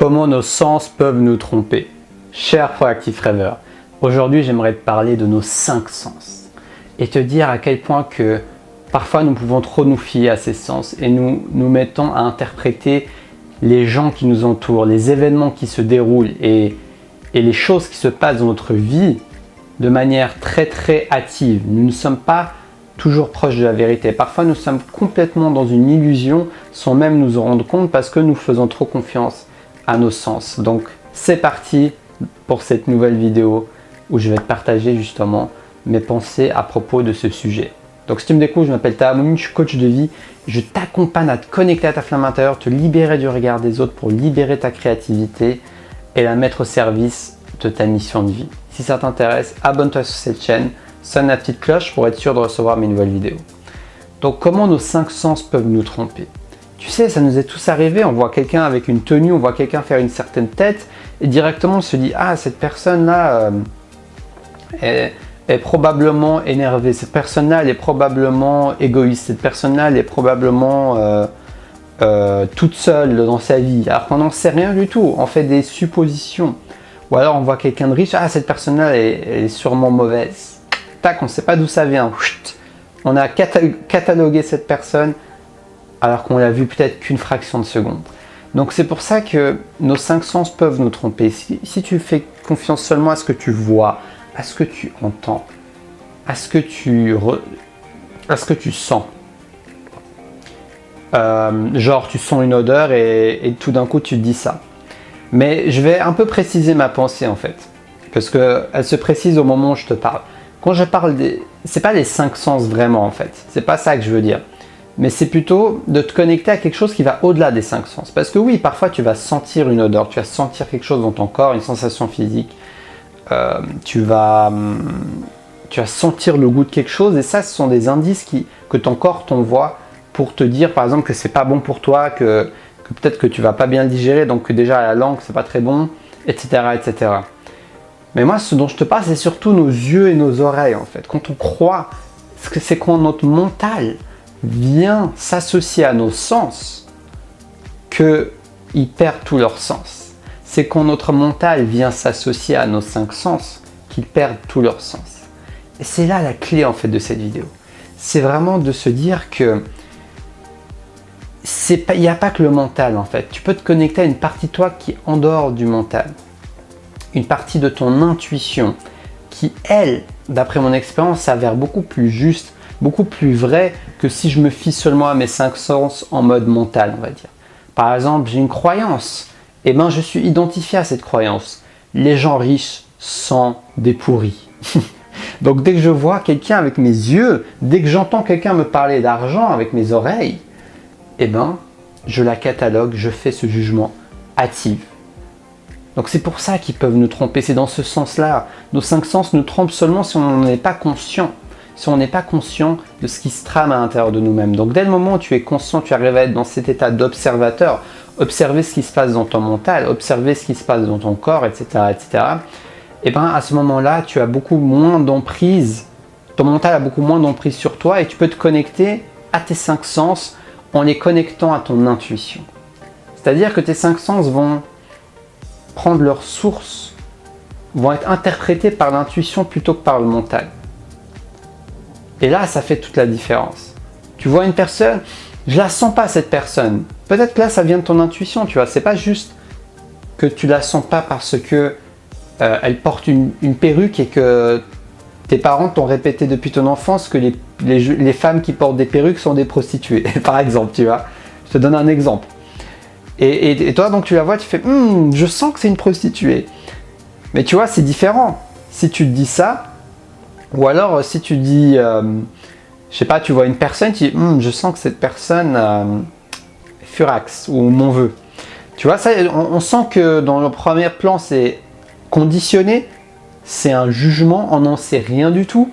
Comment nos sens peuvent nous tromper? Cher Proactif Rêveur, aujourd'hui j'aimerais te parler de nos 5 sens et te dire à quel point que parfois nous pouvons trop nous fier à ces sens et nous mettons à interpréter les gens qui nous entourent, les événements qui se déroulent et les choses qui se passent dans notre vie de manière très hâtive. Nous ne sommes pas toujours proches de la vérité. Parfois nous sommes complètement dans une illusion sans même nous en rendre compte parce que nous faisons trop confiance à nos sens. Donc c'est parti pour cette nouvelle vidéo où je vais te partager justement mes pensées à propos de ce sujet. Donc si tu me découvres, je m'appelle Taha Moumine, je suis coach de vie. Je t'accompagne à te connecter à ta flamme intérieure, te libérer du regard des autres pour libérer ta créativité et la mettre au service de ta mission de vie. Si ça t'intéresse, abonne-toi sur cette chaîne, sonne la petite cloche pour être sûr de recevoir mes nouvelles vidéos. Donc comment nos 5 sens peuvent nous tromper? Tu sais, ça nous est tous arrivé, on voit quelqu'un avec une tenue, on voit quelqu'un faire une certaine tête et directement on se dit « Ah, cette personne-là est probablement énervée, cette personne-là elle est probablement égoïste, cette personne-là elle est probablement toute seule dans sa vie. » Alors qu'on n'en sait rien du tout, on fait des suppositions. Ou alors on voit quelqu'un de riche, « Ah, cette personne-là elle est sûrement mauvaise. » Tac, on ne sait pas d'où ça vient. On a catalogué cette personne alors qu'on l'a vu peut-être qu'une fraction de seconde. Donc c'est pour ça que nos 5 sens peuvent nous tromper. Si tu fais confiance seulement à ce que tu vois, à ce que tu entends, à ce que tu sens. Genre tu sens une odeur et tout d'un coup tu te dis ça. Mais je vais un peu préciser ma pensée en fait. Parce qu'elle se précise au moment où je te parle. Quand je parle c'est pas les 5 sens vraiment en fait. C'est pas ça que je veux dire. Mais c'est plutôt de te connecter à quelque chose qui va au-delà des 5 sens. Parce que oui, parfois tu vas sentir une odeur, tu vas sentir quelque chose dans ton corps, une sensation physique. Tu vas sentir le goût de quelque chose et ça, ce sont des indices que ton corps t'envoie pour te dire par exemple que c'est pas bon pour toi, que peut-être que tu vas pas bien le digérer, donc que déjà à la langue c'est pas très bon, etc. etc. Mais moi, ce dont je te parle, c'est surtout nos yeux et nos oreilles en fait. Quand on croit, c'est quand notre mental vient s'associer à nos sens qu'ils perdent tout leur sens. C'est quand notre mental vient s'associer à nos 5 sens qu'ils perdent tout leur sens. Et c'est là la clé en fait de cette vidéo. C'est vraiment de se dire que il n'y a pas que le mental en fait. Tu peux te connecter à une partie de toi qui est en dehors du mental. Une partie de ton intuition qui, elle, d'après mon expérience, s'avère beaucoup plus juste, beaucoup plus vrai que si je me fie seulement à mes 5 sens en mode mental, on va dire. Par exemple, j'ai une croyance, et ben je suis identifié à cette croyance. Les gens riches sont des pourris. Donc dès que je vois quelqu'un avec mes yeux, dès que j'entends quelqu'un me parler d'argent avec mes oreilles, et ben je la catalogue, je fais ce jugement hâtif. Donc c'est pour ça qu'ils peuvent nous tromper, c'est dans ce sens-là. Nos 5 sens nous trompent seulement si on n'en est pas conscient. Si on n'est pas conscient de ce qui se trame à l'intérieur de nous-mêmes. Donc dès le moment où tu es conscient, tu arrives à être dans cet état d'observateur, observer ce qui se passe dans ton mental, observer ce qui se passe dans ton corps, etc. etc. Et bien à ce moment-là, tu as beaucoup moins d'emprise, ton mental a beaucoup moins d'emprise sur toi et tu peux te connecter à tes 5 sens en les connectant à ton intuition. C'est-à-dire que tes 5 sens vont prendre leur source, vont être interprétés par l'intuition plutôt que par le mental. Et là, ça fait toute la différence. Tu vois une personne, je la sens pas cette personne. Peut-être que là, ça vient de ton intuition, tu vois. C'est pas juste que tu la sens pas parce que elle porte une perruque et que tes parents t'ont répété depuis ton enfance que les femmes qui portent des perruques sont des prostituées, par exemple, tu vois. Je te donne un exemple. Et toi, donc, tu la vois, tu fais « je sens que c'est une prostituée ». Mais tu vois, c'est différent. Si tu te dis ça, ou alors, si tu dis, je sais pas, tu vois une personne, tu dis, je sens que cette personne furax ou m'en veut. Tu vois, ça, on sent que dans le premier plan, c'est conditionné, c'est un jugement, on n'en sait rien du tout.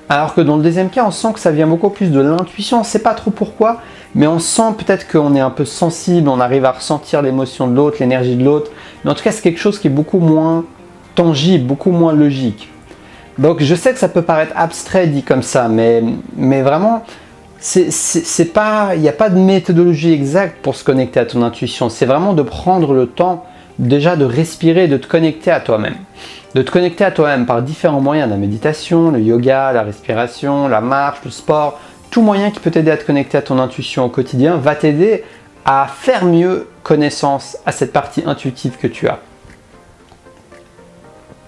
Alors que dans le deuxième cas, on sent que ça vient beaucoup plus de l'intuition, on ne sait pas trop pourquoi, mais on sent peut-être qu'on est un peu sensible, on arrive à ressentir l'émotion de l'autre, l'énergie de l'autre. Mais en tout cas, c'est quelque chose qui est beaucoup moins tangible, beaucoup moins logique. Donc je sais que ça peut paraître abstrait dit comme ça, mais vraiment, c'est pas, il n'y a pas de méthodologie exacte pour se connecter à ton intuition. C'est vraiment de prendre le temps déjà de respirer, de te connecter à toi-même. De te connecter à toi-même par différents moyens, la méditation, le yoga, la respiration, la marche, le sport, tout moyen qui peut t'aider à te connecter à ton intuition au quotidien va t'aider à faire mieux connaissance à cette partie intuitive que tu as.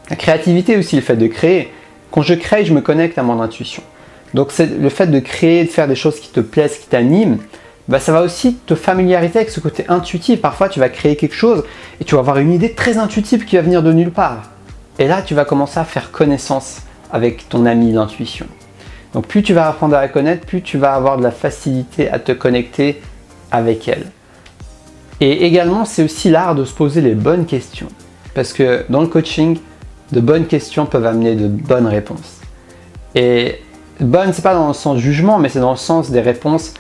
La créativité aussi, le fait de créer. Quand je crée, je me connecte à mon intuition. Donc c'est le fait de créer, de faire des choses qui te plaisent, qui t'animent, ça va aussi te familiariser avec ce côté intuitif. Parfois, tu vas créer quelque chose et tu vas avoir une idée très intuitive qui va venir de nulle part. Et là, tu vas commencer à faire connaissance avec ton ami l'intuition. Donc plus tu vas apprendre à la connaître, plus tu vas avoir de la facilité à te connecter avec elle. Et également, c'est aussi l'art de se poser les bonnes questions. Parce que dans le coaching, de bonnes questions peuvent amener de bonnes réponses. Et bonne, c'est pas dans le sens jugement, mais c'est dans le sens des réponses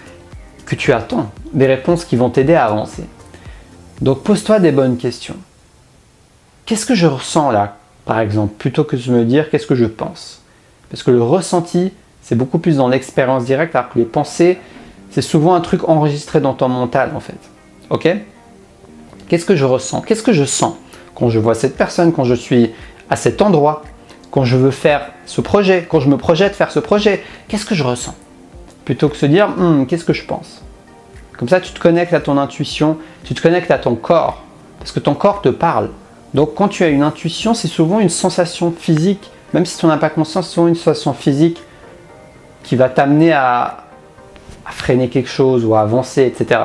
que tu attends, des réponses qui vont t'aider à avancer. Donc pose-toi des bonnes questions. Qu'est-ce que je ressens là, par exemple, plutôt que de me dire qu'est-ce que je pense? Parce que le ressenti, c'est beaucoup plus dans l'expérience directe, alors que les pensées, c'est souvent un truc enregistré dans ton mental en fait. Ok? Qu'est-ce que je ressens? Qu'est-ce que je sens quand je vois cette personne, quand je suis à cet endroit, quand je veux faire ce projet, quand je me projette faire ce projet? Qu'est-ce que je ressens? Plutôt que de se dire qu'est-ce que je pense. Comme ça, tu te connectes à ton intuition, tu te connectes à ton corps, parce que ton corps te parle. Donc quand tu as une intuition, c'est souvent une sensation physique, même si tu n'en as pas conscience, c'est souvent une sensation physique qui va t'amener à freiner quelque chose ou à avancer, etc.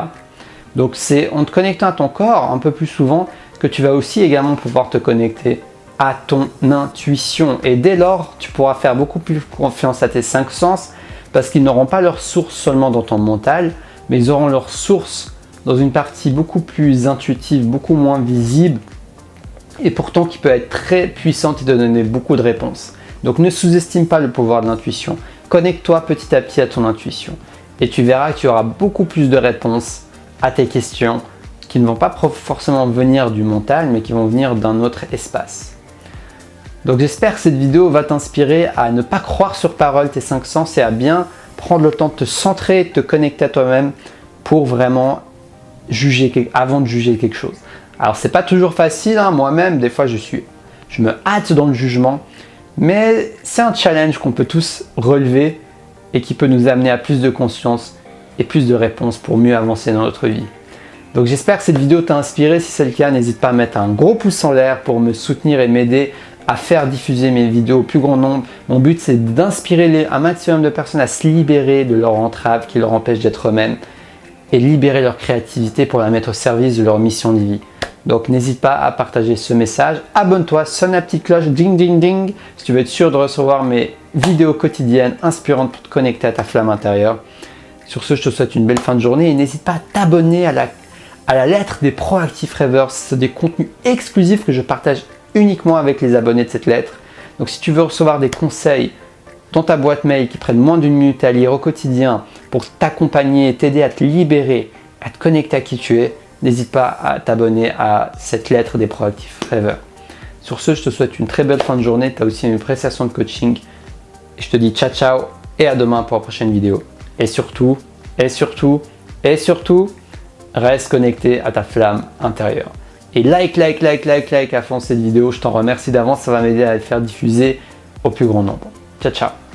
Donc c'est en te connectant à ton corps un peu plus souvent que tu vas aussi également pouvoir te connecter à ton intuition. Et dès lors, tu pourras faire beaucoup plus confiance à tes 5 sens, parce qu'ils n'auront pas leur source seulement dans ton mental, mais ils auront leur source dans une partie beaucoup plus intuitive, beaucoup moins visible, et pourtant qui peut être très puissante et te donner beaucoup de réponses. Donc ne sous-estime pas le pouvoir de l'intuition. Connecte-toi petit à petit à ton intuition, et tu verras que tu auras beaucoup plus de réponses à tes questions qui ne vont pas forcément venir du mental, mais qui vont venir d'un autre espace. Donc j'espère que cette vidéo va t'inspirer à ne pas croire sur parole tes 5 sens et à bien prendre le temps de te centrer, de te connecter à toi-même pour vraiment juger avant de juger quelque chose. Alors c'est pas toujours facile, moi-même des fois je me hâte dans le jugement, mais c'est un challenge qu'on peut tous relever et qui peut nous amener à plus de conscience et plus de réponses pour mieux avancer dans notre vie. Donc j'espère que cette vidéo t'a inspiré. Si c'est le cas, n'hésite pas à mettre un gros pouce en l'air pour me soutenir et m'aider à faire diffuser mes vidéos au plus grand nombre. Mon but, c'est d'inspirer un maximum de personnes à se libérer de leur entrave qui leur empêche d'être eux-mêmes et libérer leur créativité pour la mettre au service de leur mission de vie. Donc n'hésite pas à partager ce message. Abonne-toi, sonne la petite cloche, ding ding ding, si tu veux être sûr de recevoir mes vidéos quotidiennes inspirantes pour te connecter à ta flamme intérieure. Sur ce, je te souhaite une belle fin de journée et n'hésite pas à t'abonner à la lettre des Proactive Rêveurs. C'est des contenus exclusifs que je partage uniquement avec les abonnés de cette lettre. Donc si tu veux recevoir des conseils dans ta boîte mail qui prennent moins d'une minute à lire au quotidien pour t'accompagner, t'aider à te libérer, à te connecter à qui tu es, n'hésite pas à t'abonner à cette lettre des Proactive Rêveurs. Sur ce, je te souhaite une très belle fin de journée. Tu as aussi une prestation de coaching. Et je te dis ciao ciao et à demain pour la prochaine vidéo. Et surtout, reste connecté à ta flamme intérieure. Et like à fond cette vidéo. Je t'en remercie d'avance. Ça va m'aider à le faire diffuser au plus grand nombre. Ciao, ciao.